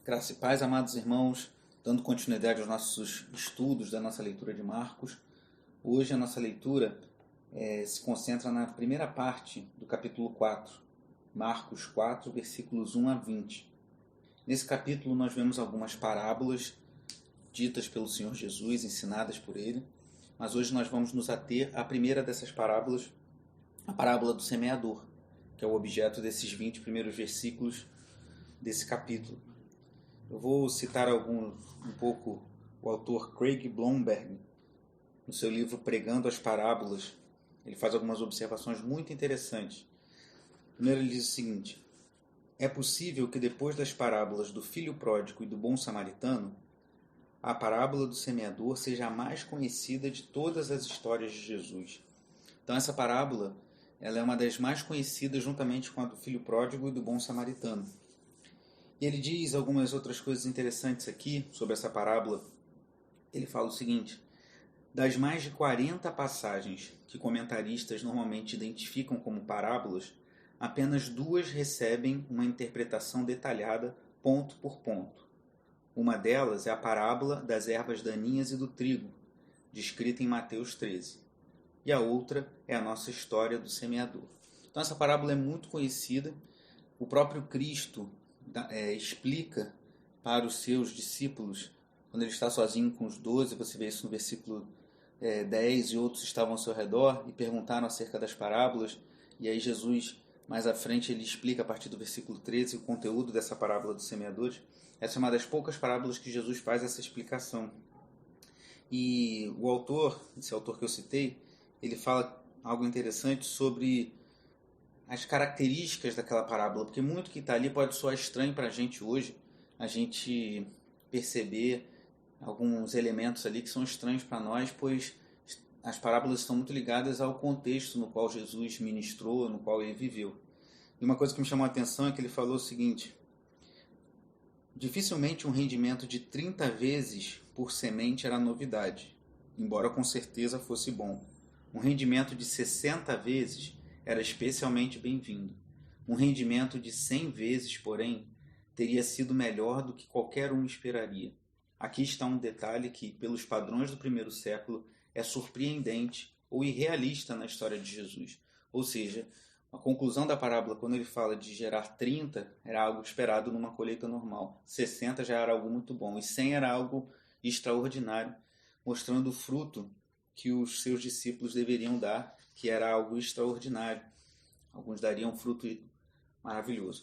Graça e paz, amados irmãos, dando continuidade aos nossos estudos da nossa leitura de Marcos. Hoje a nossa leitura se concentra na primeira parte do capítulo 4, Marcos 4, versículos 1 a 20. Nesse capítulo nós vemos algumas parábolas ditas pelo Senhor Jesus, ensinadas por ele, mas hoje nós vamos nos ater à primeira dessas parábolas, a parábola do semeador, que é o objeto desses 20 primeiros versículos desse capítulo. Eu vou citar um pouco o autor Craig Blomberg, no seu livro Pregando as Parábolas. Ele faz algumas observações muito interessantes. Primeiro ele diz o seguinte: é possível que depois das parábolas do filho pródigo e do bom samaritano, a parábola do semeador seja a mais conhecida de todas as histórias de Jesus. Então essa parábola ela é uma das mais conhecidas juntamente com a do filho pródigo e do bom samaritano. E ele diz algumas outras coisas interessantes aqui sobre essa parábola. Ele fala o seguinte: das mais de 40 passagens que comentaristas normalmente identificam como parábolas, apenas 2 recebem uma interpretação detalhada ponto por ponto. Uma delas é a parábola das ervas daninhas e do trigo, descrita em Mateus 13. E a outra é a nossa história do semeador. Então essa parábola é muito conhecida. O próprio Cristo explica para os seus discípulos, quando ele está sozinho com os 12, você vê isso no versículo 10, e outros estavam ao seu redor e perguntaram acerca das parábolas, e aí Jesus, mais à frente, ele explica a partir do versículo 13 o conteúdo dessa parábola dos semeadores. Essa é uma das poucas parábolas que Jesus faz essa explicação. E o autor, esse autor que eu citei, ele fala algo interessante sobre as características daquela parábola, porque muito que está ali pode soar estranho para a gente hoje, a gente perceber alguns elementos ali que são estranhos para nós, pois as parábolas estão muito ligadas ao contexto no qual Jesus ministrou, no qual ele viveu. E uma coisa que me chamou a atenção é que ele falou o seguinte: dificilmente um rendimento de 30 vezes por semente era novidade, embora com certeza fosse bom. Um rendimento de 60 vezes era especialmente bem-vindo. Um rendimento de 100 vezes, porém, teria sido melhor do que qualquer um esperaria. Aqui está um detalhe que, pelos padrões do primeiro século, é surpreendente ou irrealista na história de Jesus. Ou seja, a conclusão da parábola, quando ele fala de gerar 30, era algo esperado numa colheita normal. 60 já era algo muito bom. E 100 era algo extraordinário, mostrando o fruto que os seus discípulos deveriam dar, que era algo extraordinário. Alguns dariam um fruto maravilhoso.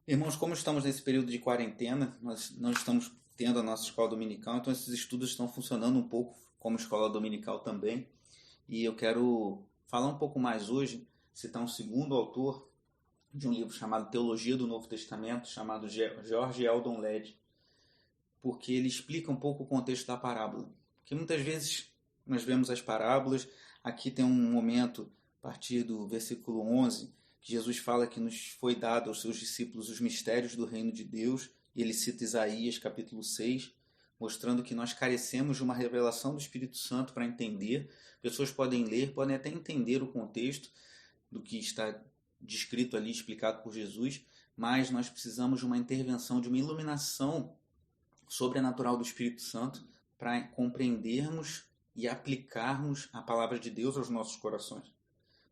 Irmãos, como estamos nesse período de quarentena, nós não estamos tendo a nossa escola dominical, então esses estudos estão funcionando um pouco como escola dominical também. E eu quero falar um pouco mais hoje, citar um segundo autor de um livro chamado Teologia do Novo Testamento, chamado George Eldon Ladd, porque ele explica um pouco o contexto da parábola. Porque muitas vezes nós vemos as parábolas, aqui tem um momento, a partir do versículo 11, que Jesus fala que nos foi dado aos seus discípulos os mistérios do reino de Deus, e ele cita Isaías capítulo 6, mostrando que nós carecemos de uma revelação do Espírito Santo para entender. Pessoas podem ler, podem até entender o contexto do que está descrito ali, explicado por Jesus, mas nós precisamos de uma intervenção, de uma iluminação sobrenatural do Espírito Santo para compreendermos e aplicarmos a palavra de Deus aos nossos corações.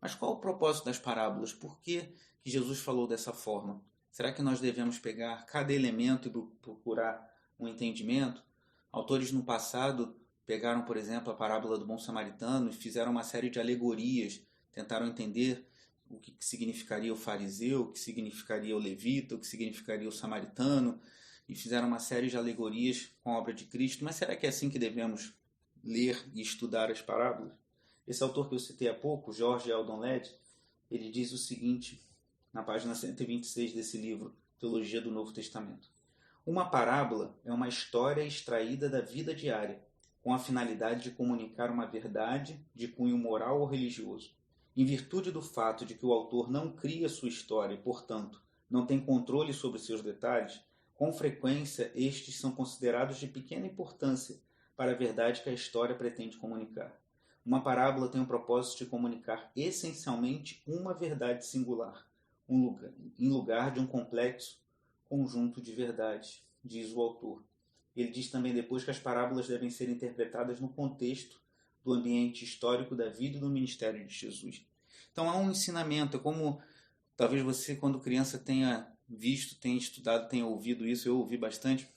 Mas qual o propósito das parábolas? Por que Jesus falou dessa forma? Será que nós devemos pegar cada elemento e procurar um entendimento? Autores no passado pegaram, por exemplo, a parábola do bom samaritano e fizeram uma série de alegorias, tentaram entender o que significaria o fariseu, o que significaria o levita, o que significaria o samaritano, e fizeram uma série de alegorias com a obra de Cristo. Mas será que é assim que devemos ler e estudar as parábolas? Esse autor que eu citei há pouco, George Eldon Ladd, ele diz o seguinte, na página 126 desse livro, Teologia do Novo Testamento: uma parábola é uma história extraída da vida diária, com a finalidade de comunicar uma verdade de cunho moral ou religioso. Em virtude do fato de que o autor não cria sua história e, portanto, não tem controle sobre seus detalhes, com frequência estes são considerados de pequena importância para a verdade que a história pretende comunicar. Uma parábola tem o propósito de comunicar essencialmente uma verdade singular, em lugar de um complexo conjunto de verdades. diz o autor. Ele diz também depois que as parábolas devem ser interpretadas no contexto do ambiente histórico da vida e do ministério de Jesus. Então há um ensinamento, é como talvez você quando criança tenha visto, tenha estudado, tenha ouvido isso, eu ouvi bastante.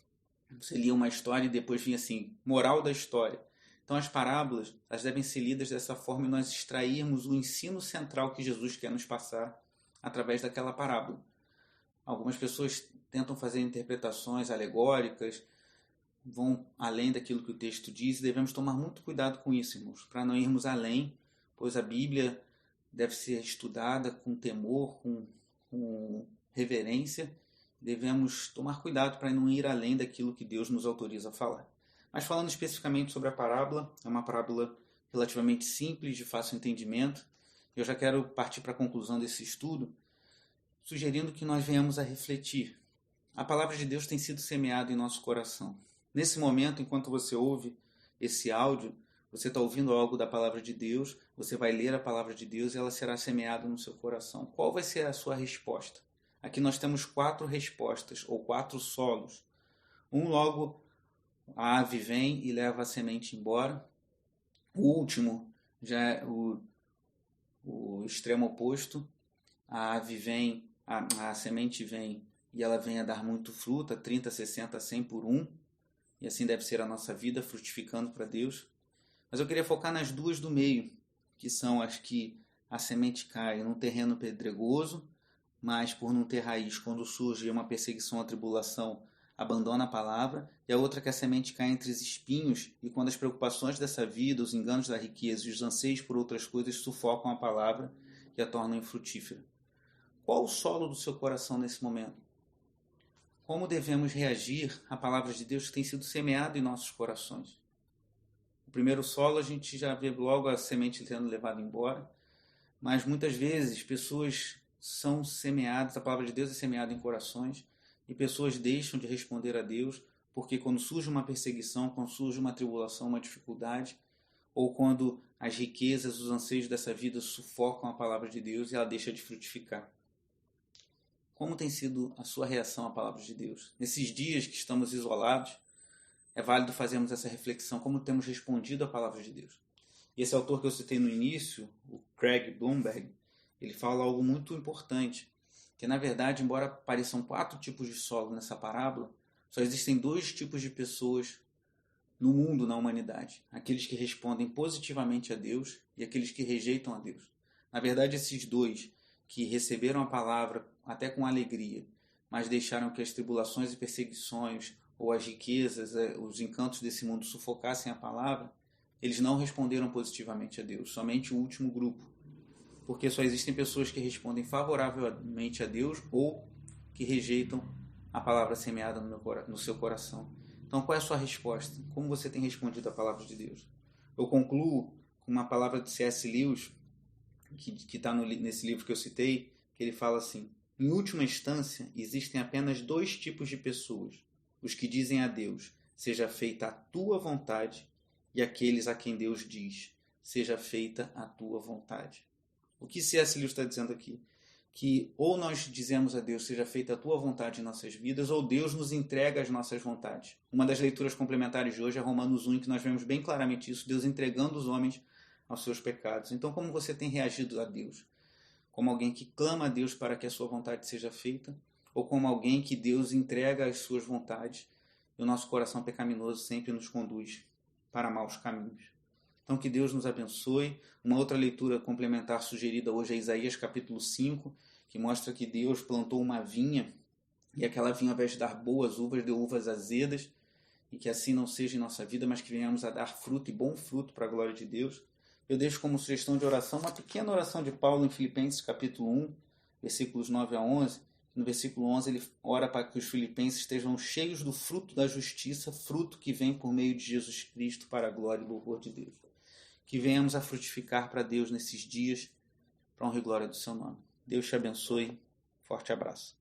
Você lia uma história e depois vinha assim, moral da história. Então as parábolas, elas devem ser lidas dessa forma e nós extrairmos o ensino central que Jesus quer nos passar através daquela parábola. Algumas pessoas tentam fazer interpretações alegóricas, vão além daquilo que o texto diz, e devemos tomar muito cuidado com isso, irmãos, para não irmos além, pois a Bíblia deve ser estudada com temor, com reverência. Devemos tomar cuidado para não ir além daquilo que Deus nos autoriza a falar. Mas falando especificamente sobre a parábola, é uma parábola relativamente simples, de fácil entendimento. Eu já quero partir para a conclusão desse estudo, sugerindo que nós venhamos a refletir. A palavra de Deus tem sido semeada em nosso coração. Nesse momento, enquanto você ouve esse áudio, você está ouvindo algo da palavra de Deus, você vai ler a palavra de Deus e ela será semeada no seu coração. Qual vai ser a sua resposta? Aqui nós temos 4 respostas, ou 4 solos. Logo, a ave vem e leva a semente embora. O último já é o extremo oposto. A ave vem, a semente vem e ela vem a dar muito fruto, 30, 60, 100 por 1. E assim deve ser a nossa vida, frutificando para Deus. Mas eu queria focar nas 2 do meio, que são as que a semente cai num terreno pedregoso, mas por não ter raiz, quando surge uma perseguição ou tribulação, abandona a palavra, e a outra que a semente cai entre os espinhos, e quando as preocupações dessa vida, os enganos da riqueza e os anseios por outras coisas sufocam a palavra e a tornam infrutífera. Qual o solo do seu coração nesse momento? Como devemos reagir à palavra de Deus que tem sido semeada em nossos corações? O primeiro solo a gente já vê logo a semente sendo levada embora, mas muitas vezes pessoas são semeadas, a palavra de Deus é semeada em corações, e pessoas deixam de responder a Deus, porque quando surge uma perseguição, quando surge uma tribulação, uma dificuldade, ou quando as riquezas, os anseios dessa vida sufocam a palavra de Deus e ela deixa de frutificar. Como tem sido a sua reação à palavra de Deus? Nesses dias que estamos isolados, é válido fazermos essa reflexão, como temos respondido à palavra de Deus. E esse autor que eu citei no início, o Craig Blomberg, ele fala algo muito importante, que na verdade, embora pareçam 4 tipos de solo nessa parábola, só existem 2 tipos de pessoas no mundo, na humanidade. Aqueles que respondem positivamente a Deus e aqueles que rejeitam a Deus. Na verdade, esses 2 que receberam a palavra até com alegria, mas deixaram que as tribulações e perseguições ou as riquezas, os encantos desse mundo sufocassem a palavra, eles não responderam positivamente a Deus, somente o último grupo. Porque só existem pessoas que respondem favoravelmente a Deus ou que rejeitam a palavra semeada no seu coração. Então, qual é a sua resposta? Como você tem respondido à palavra de Deus? Eu concluo com uma palavra de C.S. Lewis, que está nesse livro que eu citei, que ele fala assim: em última instância, existem apenas 2 tipos de pessoas: os que dizem a Deus, seja feita a tua vontade, e aqueles a quem Deus diz, seja feita a tua vontade. O que C.S. Lewis está dizendo aqui? Que ou nós dizemos a Deus, seja feita a tua vontade em nossas vidas, ou Deus nos entrega as nossas vontades. Uma das leituras complementares de hoje é Romanos 1, em que nós vemos bem claramente isso, Deus entregando os homens aos seus pecados. Então, como você tem reagido a Deus? Como alguém que clama a Deus para que a sua vontade seja feita? Ou como alguém que Deus entrega as suas vontades e o nosso coração pecaminoso sempre nos conduz para maus caminhos? Então, que Deus nos abençoe. Uma outra leitura complementar sugerida hoje é Isaías capítulo 5, que mostra que Deus plantou uma vinha e aquela vinha, ao invés de dar boas uvas, deu uvas azedas, e que assim não seja em nossa vida, mas que venhamos a dar fruto e bom fruto para a glória de Deus. Eu deixo como sugestão de oração uma pequena oração de Paulo em Filipenses capítulo 1, versículos 9 a 11. No versículo 11 ele ora para que os filipenses estejam cheios do fruto da justiça, fruto que vem por meio de Jesus Cristo para a glória e louvor de Deus. Que venhamos a frutificar para Deus nesses dias, para a honra e glória do seu nome. Deus te abençoe. Forte abraço.